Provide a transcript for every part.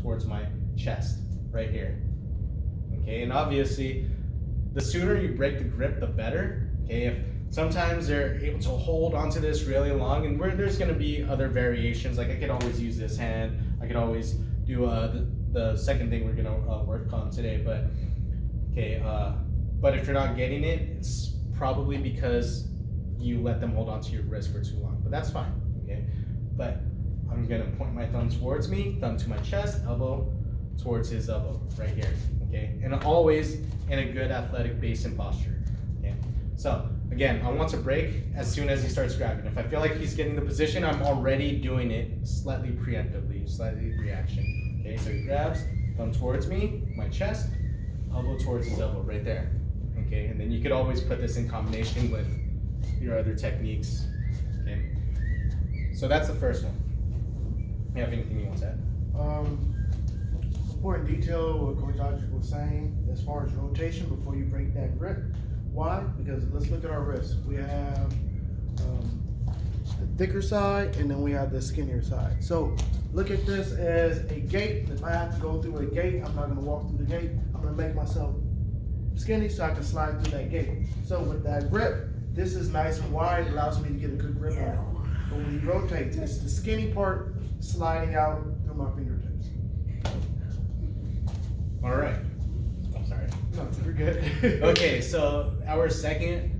towards my chest, right here. Okay, and obviously, the sooner you break the grip, the better. Okay, if sometimes they're able to hold onto this really long, and there's going to be other variations. Like I could always use this hand. I could always do the second thing we're going to work on today. But okay, but if you're not getting it, it's probably because you let them hold onto your wrist for too long. But that's fine. Okay, but I'm going to point my thumb towards me, thumb to my chest, elbow towards his elbow, right here. Okay, and always in a good athletic base and posture. Okay, so again, I want to break as soon as he starts grabbing. If I feel like he's getting the position, I'm already doing it slightly preemptively, slightly reaction. Okay, so he grabs, thumb towards me, my chest, elbow towards his elbow, right there. Okay, and then you could always put this in combination with your other techniques. Okay, so that's the first one. You have anything you want to add? Important detail what Coach Dodger was saying as far as rotation before you break that grip. Why? Because let's look at our wrists. We have the thicker side and then we have the skinnier side. So look at this as a gate. If I have to go through a gate, I'm not going to walk through the gate. I'm going to make myself skinny so I can slide through that gate. So with that grip, this is nice and wide. It allows me to get a good grip on it. But when he rotates, it's the skinny part sliding out through my fingertips. All right. I'm sorry. No, you're good. Okay, so our second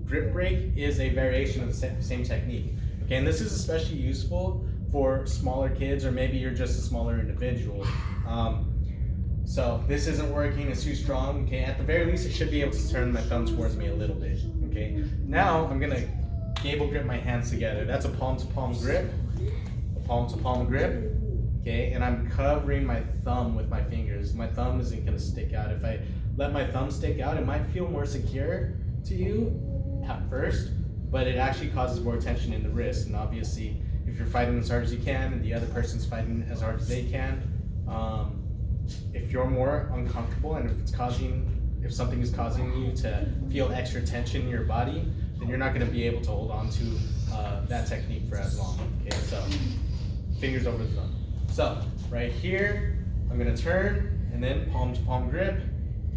grip break is a variation of the same technique. Okay, and this is especially useful for smaller kids, or maybe you're just a smaller individual. So this isn't working, it's too strong. Okay, at the very least, it should be able to turn my thumb towards me a little bit. Okay, now I'm gonna gable grip my hands together. That's a palm to palm grip, a palm to palm grip. Okay, and I'm covering my thumb with my fingers. My thumb isn't gonna stick out. If I let my thumb stick out, it might feel more secure to you at first, but it actually causes more tension in the wrist. And obviously, if you're fighting as hard as you can and the other person's fighting as hard as they can, if you're more uncomfortable and if something is causing you to feel extra tension in your body, then you're not gonna be able to hold on to that technique for as long. Okay, so fingers over the thumb. So right here, I'm gonna turn and then palm to palm grip,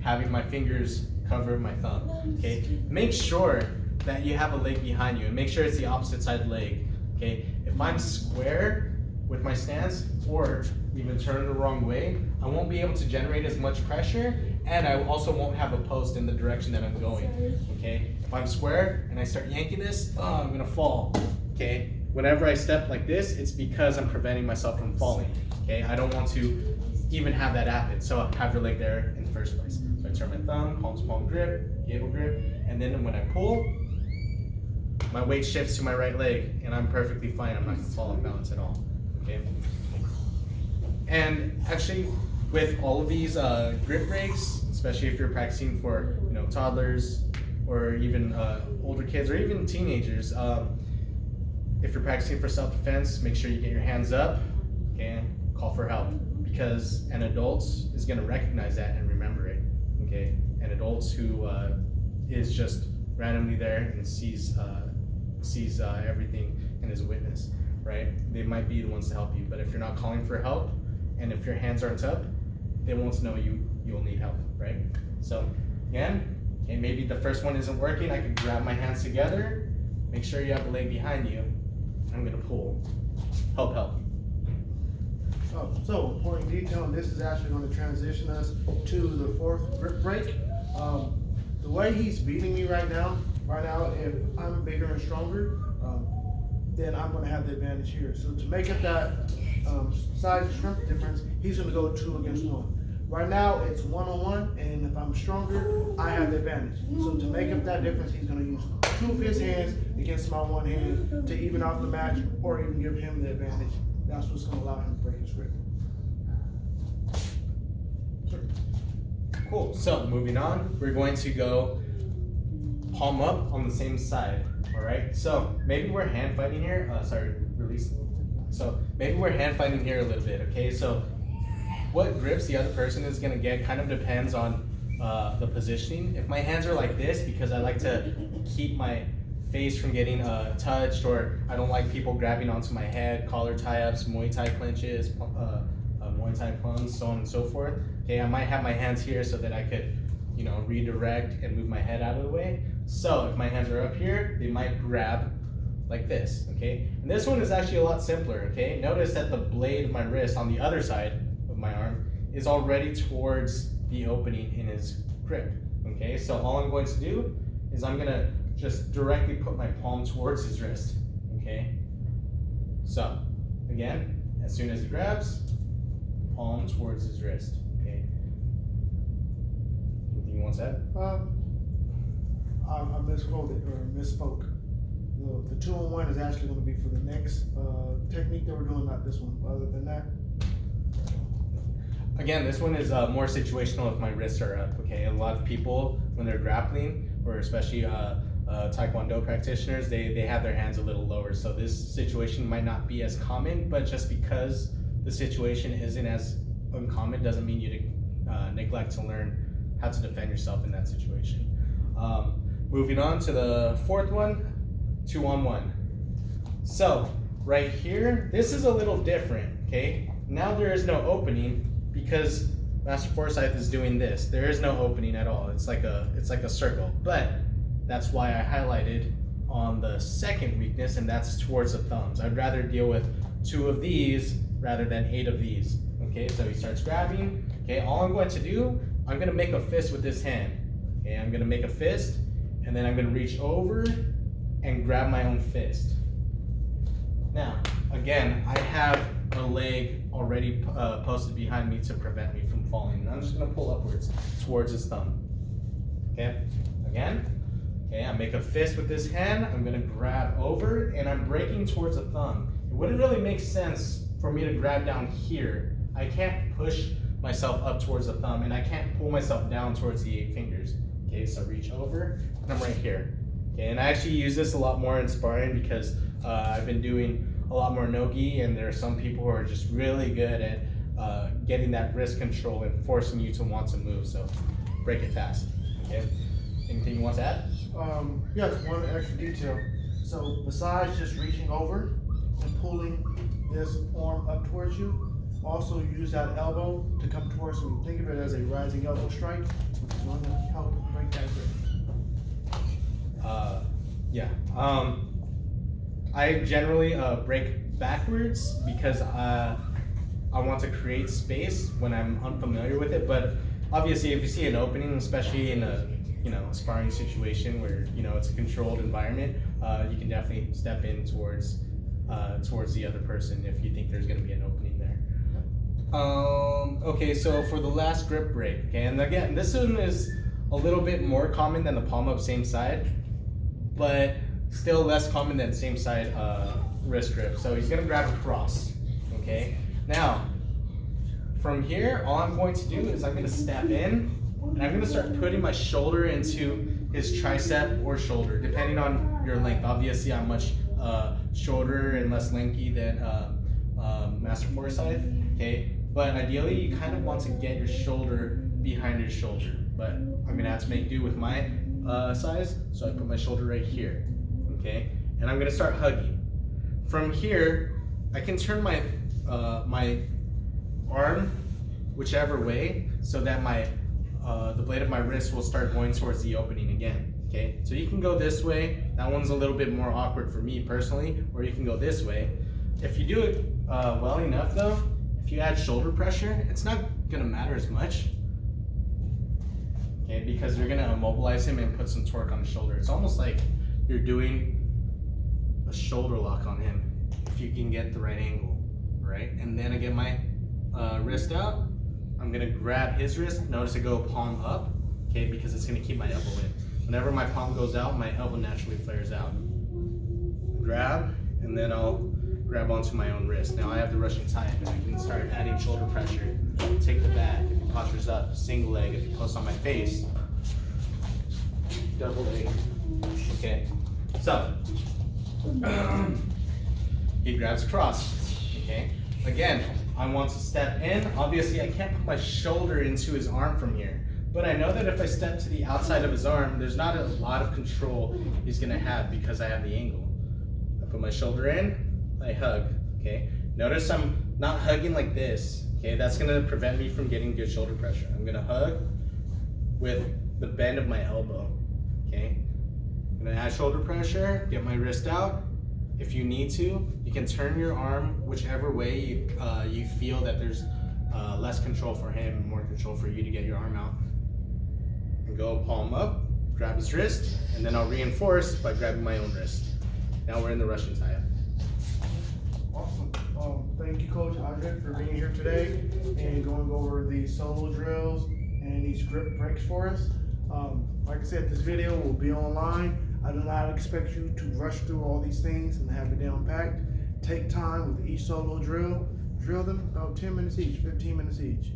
having my fingers cover my thumb. Okay, make sure that you have a leg behind you and make sure it's the opposite side leg. Okay, if I'm square with my stance or even turn the wrong way, I won't be able to generate as much pressure, and I also won't have a post in the direction that I'm going. Okay, if I'm square and I start yanking this, I'm gonna fall. Okay. Whenever I step like this, it's because I'm preventing myself from falling. Okay, I don't want to even have that happen. So have your leg there in the first place. So I turn my thumb, palm to palm grip, gable grip, and then when I pull, my weight shifts to my right leg, and I'm perfectly fine. I'm not gonna fall off balance at all. Okay. And actually, with all of these grip breaks, especially if you're practicing for toddlers or even older kids or even teenagers. If you're practicing for self-defense, make sure you get your hands up, okay, call for help, because an adult is gonna recognize that and remember it, okay? An adult who is just randomly there and sees everything and is a witness, right? They might be the ones to help you, but if you're not calling for help and if your hands aren't up, they won't know you'll need help, right? So again, okay, maybe the first one isn't working, I can grab my hands together, make sure you have a leg behind you, I'm gonna pull. Help. So important detail, and this is actually going to transition us to the fourth grip break. The way he's beating me right now, if I'm bigger and stronger, then I'm going to have the advantage here. So to make up that size and strength difference, he's going to go 2 against 1. Right now it's 1-on-1, and if I'm stronger, I have the advantage. So to make up that difference, he's going to use 2 of his hands against my 1 hand to even out the match, or even give him the advantage. That's what's going to allow him to break his grip. Sure. Cool. So moving on, we're going to go palm up on the same side. All right. So maybe we're hand fighting here. Release. So maybe we're hand fighting here a little bit. Okay. So what grips the other person is going to get kind of depends on the positioning. If my hands are like this, because I like to keep my face from getting touched, or I don't like people grabbing onto my head, collar tie-ups, Muay Thai clinches, Muay Muay Thai punch, so on and so forth. Okay, I might have my hands here so that I could, redirect and move my head out of the way. So if my hands are up here, they might grab like this, okay? And this one is actually a lot simpler, okay? Notice that the blade of my wrist on the other side of my arm is already towards the opening in his grip, okay? So all I'm going to do is I'm gonna just directly put my palm towards his wrist, okay? So, again, as soon as he grabs, palm towards his wrist, okay? Anything you want to add? I misquoted or misspoke. The 2-on-1 is actually going to be for the next technique that we're doing, not this one. Other than that, again, this one is more situational if my wrists are up. Okay, a lot of people when they're grappling, or especially Taekwondo practitioners, they have their hands a little lower. So this situation might not be as common, but just because the situation isn't as uncommon doesn't mean you neglect to learn how to defend yourself in that situation. Moving on to the fourth one. 2-on-1. So right here, this is a little different, okay? Now there is no opening because Master Forsyth is doing this. There is no opening at all. It's like a circle. But that's why I highlighted on the second weakness, and that's towards the thumbs. I'd rather deal with 2 of these rather than 8 of these. Okay, so he starts grabbing. Okay, all I'm going to do, I'm gonna make a fist with this hand. Okay, I'm gonna make a fist, and then I'm gonna reach over and grab my own fist. Now, again, I have a leg already posted behind me to prevent me from falling. And I'm just gonna pull upwards towards his thumb. Okay, again. Okay, I make a fist with this hand. I'm gonna grab over and I'm breaking towards the thumb. It wouldn't really make sense for me to grab down here. I can't push myself up towards the thumb and I can't pull myself down towards the 8 fingers. Okay, so reach over and I'm right here. Okay, and I actually use this a lot more in sparring because I've been doing a lot more no-gi, and there are some people who are just really good at getting that wrist control and forcing you to want to move. So break it fast. Okay. Anything you want to add? yes, one extra detail. So besides just reaching over and pulling this arm up towards you, also use that elbow to come towards you. Think of it as a rising elbow strike, which is going to help break that grip. Yeah. I generally break backwards because I want to create space when I'm unfamiliar with it. But obviously, if you see an opening, especially in a sparring situation where it's a controlled environment, you can definitely step in towards the other person if you think there's going to be an opening there. Okay, so for the last grip break, okay, and again, this one is a little bit more common than the palm up same side, but still less common than same side wrist grip. So he's gonna grab across, okay? Now, from here, all I'm going to do is I'm gonna step in, and I'm gonna start putting my shoulder into his tricep or shoulder, depending on your length. Obviously, I'm much shorter and less lanky than Master Forsyth, okay? But ideally, you kind of want to get your shoulder behind your shoulder. But I'm gonna have to make do with my size, so I put my shoulder right here, okay? And I'm gonna start hugging. From here, I can turn my my arm whichever way, so that the blade of my wrist will start going towards the opening again, okay? So you can go this way. That one's a little bit more awkward for me personally, or you can go this way. If you do it well enough though, if you add shoulder pressure, it's not gonna matter as much, okay, because you're gonna immobilize him and put some torque on the shoulder. It's almost like you're doing a shoulder lock on him if you can get the right angle, right? And then I get my wrist out. I'm gonna grab his wrist. Notice I go palm up, okay, because it's gonna keep my elbow in. Whenever my palm goes out, my elbow naturally flares out. Grab, and then I'll grab onto my own wrist. Now I have the Russian tie, and I can start adding shoulder pressure. Take the back, if he postures up, single leg, if he posts on my face, double leg. Okay, so he grabs across, okay? Again, I want to step in. Obviously, I can't put my shoulder into his arm from here, but I know that if I step to the outside of his arm, there's not a lot of control he's gonna have because I have the angle. I put my shoulder in, I hug, okay? Notice I'm not hugging like this, Okay, that's gonna prevent me from getting good shoulder pressure. I'm gonna hug with the bend of my elbow. Okay, I'm gonna add shoulder pressure, get my wrist out. If you need to, you can turn your arm whichever way you feel that there's less control for him and more control for you to get your arm out. And go palm up, grab his wrist, and then I'll reinforce by grabbing my own wrist. Now we're in the Russian tie-up. Awesome. Thank you, Coach Audric, for being here today and going over these solo drills and these grip breaks for us. Like I said, this video will be online. I do not expect you to rush through all these things and have it down packed. Take time with each solo drill. Drill them about 10 minutes each, 15 minutes each.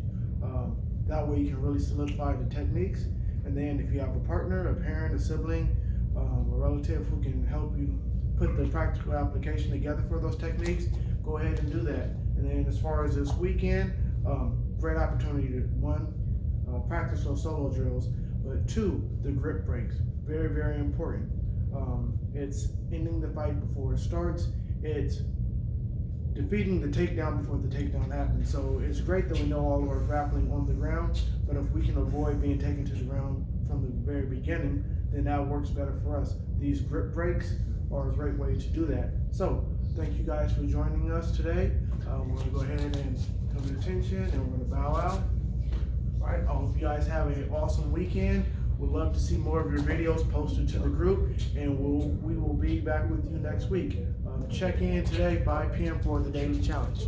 That way you can really solidify the techniques. And then if you have a partner, a parent, a sibling, a relative who can help you put the practical application together for those techniques, go ahead and do that. And then as far as this weekend, great opportunity to, one, practice those solo drills, but two, the grip breaks. Very, very important. It's ending the fight before it starts. It's defeating the takedown before the takedown happens. So it's great that we know all of our grappling on the ground, but if we can avoid being taken to the ground from the very beginning, then that works better for us. These grip breaks are a great way to do that. So thank you guys for joining us today. We're gonna go ahead and come to attention and we're gonna bow out. All right, I hope you guys have an awesome weekend. We'd love to see more of your videos posted to the group, and we will be back with you next week. Check in today, 5 p.m. for the daily challenge.